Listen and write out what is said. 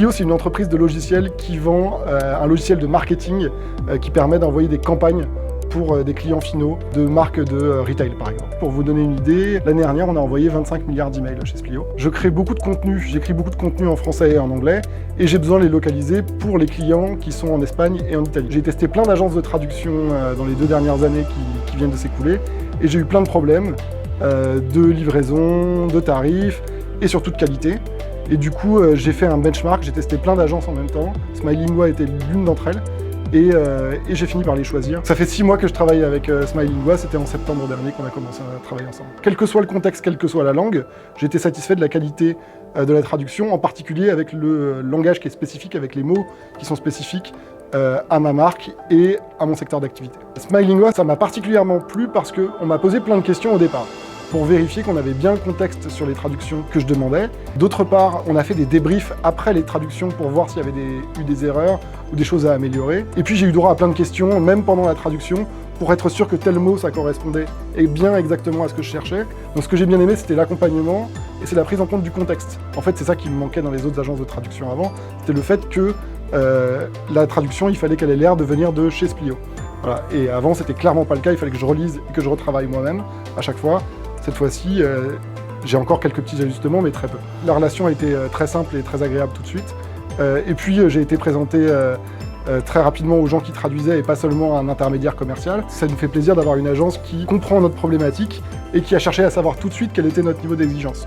Splio, c'est une entreprise de logiciels qui vend un logiciel de marketing qui permet d'envoyer des campagnes pour des clients finaux de marques de retail, par exemple. Pour vous donner une idée, l'année dernière, on a envoyé 25 milliards d'emails chez Splio. Je crée beaucoup de contenu, j'écris beaucoup de contenu en français et en anglais, et j'ai besoin de les localiser pour les clients qui sont en Espagne et en Italie. J'ai testé plein d'agences de traduction dans les 2 dernières années qui viennent de s'écouler, et j'ai eu plein de problèmes de livraison, de tarifs, et surtout de qualité. Et du coup, j'ai fait un benchmark, j'ai testé plein d'agences en même temps. Smilingua était l'une d'entre elles. Et j'ai fini par les choisir. Ça fait 6 mois que je travaille avec Smilingua, c'était en septembre dernier qu'on a commencé à travailler ensemble. Quel que soit le contexte, quelle que soit la langue, j'ai été satisfait de la qualité de la traduction, en particulier avec le langage qui est spécifique, avec les mots qui sont spécifiques à ma marque et à mon secteur d'activité. Smilingua, ça m'a particulièrement plu parce qu'on m'a posé plein de questions au départ, pour vérifier qu'on avait bien le contexte sur les traductions que je demandais. D'autre part, on a fait des débriefs après les traductions pour voir s'il y avait eu des erreurs ou des choses à améliorer. Et puis j'ai eu droit à plein de questions, même pendant la traduction, pour être sûr que tel mot, ça correspondait et bien exactement à ce que je cherchais. Donc ce que j'ai bien aimé, c'était l'accompagnement et c'est la prise en compte du contexte. En fait, c'est ça qui me manquait dans les autres agences de traduction avant, c'était le fait que la traduction, il fallait qu'elle ait l'air de venir de chez Splio. Voilà. Et avant, c'était clairement pas le cas, il fallait que je relise et que je retravaille moi-même à chaque fois. Cette fois-ci, j'ai encore quelques petits ajustements, mais très peu. La relation a été très simple et très agréable tout de suite. Et puis, j'ai été présenté très rapidement aux gens qui traduisaient et pas seulement à un intermédiaire commercial. Ça nous fait plaisir d'avoir une agence qui comprend notre problématique et qui a cherché à savoir tout de suite quel était notre niveau d'exigence.